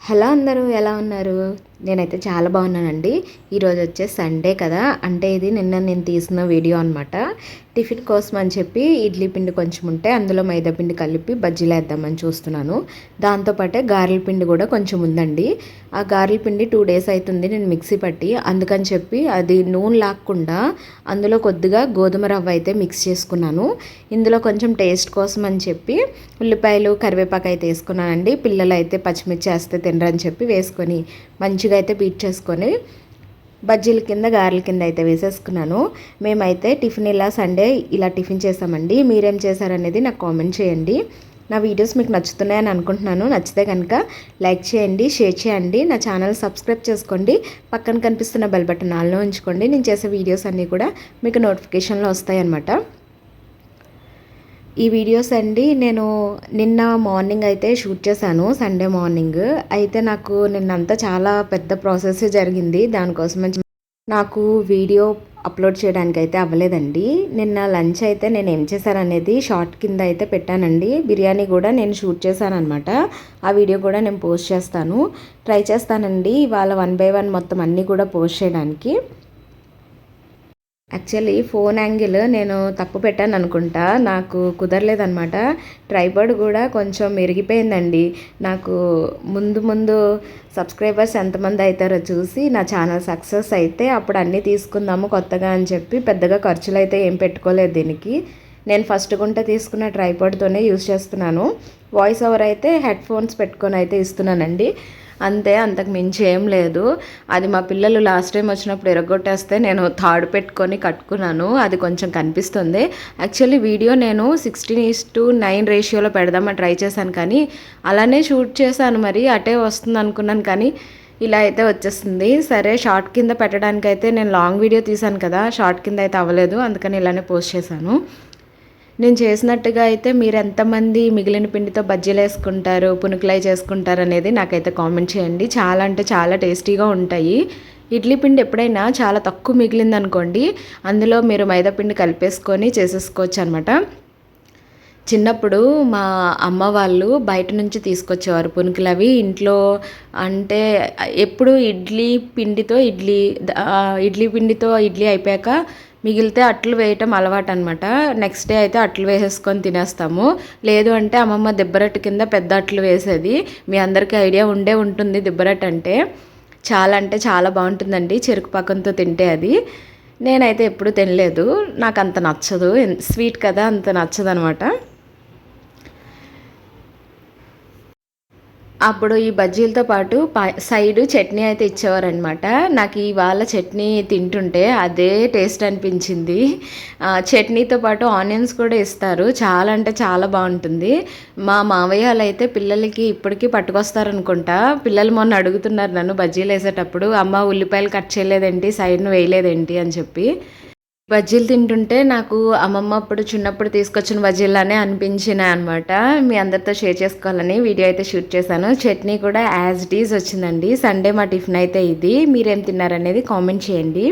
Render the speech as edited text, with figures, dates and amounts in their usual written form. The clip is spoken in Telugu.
హలో అందరూ ఎలా ఉన్నారు? నేనైతే చాలా బాగున్నానండి. ఈరోజు వచ్చేసి సండే కదా, అంటే ఇది నిన్న నేను తీసిన వీడియో అనమాట. టిఫిన్ కోసం అని చెప్పి ఇడ్లీ పిండి కొంచెం ఉంటే అందులో మైదా పిండి కలిపి బజ్జీలు వేద్దామని చూస్తున్నాను. దాంతోపాటే గారెల పిండి కూడా కొంచెం ఉందండి. ఆ గారెల పిండి 2 డేస్ అవుతుంది నేను మిక్సీ పట్టి, అందుకని చెప్పి అది నూనె లాక్కుండా అందులో కొద్దిగా గోధుమ రవ్వ అయితే మిక్స్ చేసుకున్నాను. ఇందులో కొంచెం టేస్ట్ కోసం అని చెప్పి ఉల్లిపాయలు కరివేపాకు అయితే వేసుకున్నానండి. పిల్లలు అయితే పచ్చిమిర్చి వేస్తే తినరని చెప్పి వేసుకొని మంచిగా అయితే బీట్ చేసుకొని బజ్జీల కింద గారెల కింద అయితే వేసేసుకున్నాను. మేమైతే టిఫిన్ ఇలా సండే ఇలా టిఫిన్ చేసామండి. మీరేం చేశారనేది నాకు కామెంట్ చేయండి. నా వీడియోస్ మీకు నచ్చుతున్నాయని అనుకుంటున్నాను. నచ్చితే కనుక లైక్ చేయండి, షేర్ చేయండి, నా ఛానల్ సబ్స్క్రైబ్ చేసుకోండి, పక్కన కనిపిస్తున్న బెల్ బటన్ ఆన్లో ఉంచుకోండి. నేను చేసే వీడియోస్ అన్నీ కూడా మీకు నోటిఫికేషన్లో వస్తాయన్నమాట. ఈ వీడియోస్ అండి నేను నిన్న మార్నింగ్ అయితే షూట్ చేశాను, సండే మార్నింగ్. అయితే నాకు నిన్నంతా చాలా పెద్ద ప్రాసెస్ జరిగింది. దానికోసం నాకు వీడియో అప్లోడ్ చేయడానికి అయితే అవ్వలేదండి. నిన్న లంచ్ అయితే నేను ఏం చేశాననేది షార్ట్ కింద అయితే పెట్టానండి. బిర్యానీ కూడా నేను షూట్ చేశాను అనమాట. ఆ వీడియో కూడా నేను పోస్ట్ చేస్తాను, ట్రై చేస్తానండి ఇవాళ 1 by 1 మొత్తం అన్నీ కూడా పోస్ట్ చేయడానికి. యాక్చువల్లీ ఫోన్ యాంగిల్ నేను తప్పు పెట్టాను అనుకుంటా, నాకు కుదరలేదనమాట. ట్రైపాడ్ కూడా కొంచెం మెరిగిపోయిందండి. నాకు ముందు సబ్స్క్రైబర్స్ ఎంతమంది అవుతారో చూసి నా ఛానల్ సక్సెస్ అయితే అప్పుడు అన్నీ తీసుకుందాము కొత్తగా అని చెప్పి పెద్దగా ఖర్చులు అయితే ఏం పెట్టుకోలేదు దీనికి. నేను ఫస్ట్ గుంట తీసుకున్న ట్రైపాడ్తోనే యూజ్ చేస్తున్నాను. వాయిస్ ఓవర్ అయితే హెడ్ ఫోన్స్ పెట్టుకొని అయితే ఇస్తున్నానండి. అంతే, అంతకు మించి ఏం లేదు. అది మా పిల్లలు లాస్ట్ టైం వచ్చినప్పుడు ఎరగొట్టేస్తే నేను తాడు పెట్టుకొని కట్టుకున్నాను, అది కొంచెం కనిపిస్తుంది. యాక్చువల్లీ వీడియో నేను 16:9 రేషియోలో పెడదామని ట్రై చేశాను, కానీ అలానే షూట్ చేశాను. మరి అటే వస్తుంది అనుకున్నాను, కానీ ఇలా అయితే వచ్చేస్తుంది. సరే, షార్ట్ కింద పెట్టడానికి అయితే నేను లాంగ్ వీడియో తీశాను కదా, షార్ట్ కింద అయితే అవ్వలేదు, అందుకని ఇలానే పోస్ట్ చేశాను. నేను చేసినట్టుగా అయితే మీరు ఎంతమంది మిగిలిన పిండితో బజ్జీలు వేసుకుంటారు, పునుకులై చేసుకుంటారు అనేది నాకైతే కామెంట్ చేయండి. చాలా అంటే చాలా టేస్టీగా ఉంటాయి. ఇడ్లీ పిండి ఎప్పుడైనా చాలా తక్కువ మిగిలింది అనుకోండి, అందులో మీరు మైదా పిండి కలిపేసుకొని చేసేసుకోవచ్చు అనమాట. చిన్నప్పుడు మా అమ్మ వాళ్ళు బయట నుంచి తీసుకొచ్చేవారు పునుకులు. అవి ఇంట్లో అంటే ఎప్పుడు ఇడ్లీ పిండితో ఇడ్లీ అయిపోయాక మిగిలితే అట్లు వేయటం అలవాటు అనమాట. నెక్స్ట్ డే అయితే అట్లు వేసేసుకొని తినేస్తాము. లేదు అంటే అమ్మమ్మ దిబ్బరట్టు కింద పెద్ద అట్లు వేసేది. మీ అందరికీ ఐడియా ఉంటుంది దిబ్బరట్టు అంటే. చాలా బాగుంటుందండి చెరుకు పాకంతో తింటే. అది నేనైతే ఎప్పుడు తినలేదు, నాకు అంత నచ్చదు, స్వీట్ కదా అంత నచ్చదు అనమాట. అప్పుడు ఈ బజ్జీలతో పాటు సైడ్ చట్నీ అయితే ఇచ్చేవారనమాట. నాకు ఇవాళ చట్నీ తింటుంటే అదే టేస్ట్ అనిపించింది. చట్నీతో పాటు ఆనియన్స్ కూడా ఇస్తారు, చాలా అంటే చాలా బాగుంటుంది. మా మావయ్య వాళ్ళు అయితే పిల్లలకి ఇప్పటికీ పట్టుకొస్తారనుకుంటా. పిల్లలు మొన్న అడుగుతున్నారు నన్ను బజ్జీలు వేసేటప్పుడు, అమ్మ ఉల్లిపాయలు కట్ చేయలేదేంటి, సైడ్ను వేయలేదేంటి అని చెప్పి. బజ్జీలు తింటుంటే నాకు అమ్మమ్మ అప్పుడు చిన్నప్పుడు తీసుకొచ్చిన బజ్జీలానే అనిపించినాయి అనమాట. మీ అందరితో షేర్ చేసుకోవాలని వీడియో అయితే షూట్ చేశాను. చట్నీ కూడా యాజ్ ఇట్ ఈజ్ వచ్చిందండి. సండే మా టిఫిన్ అయితే ఇది. మీరేం తిన్నారనేది కామెంట్ చేయండి.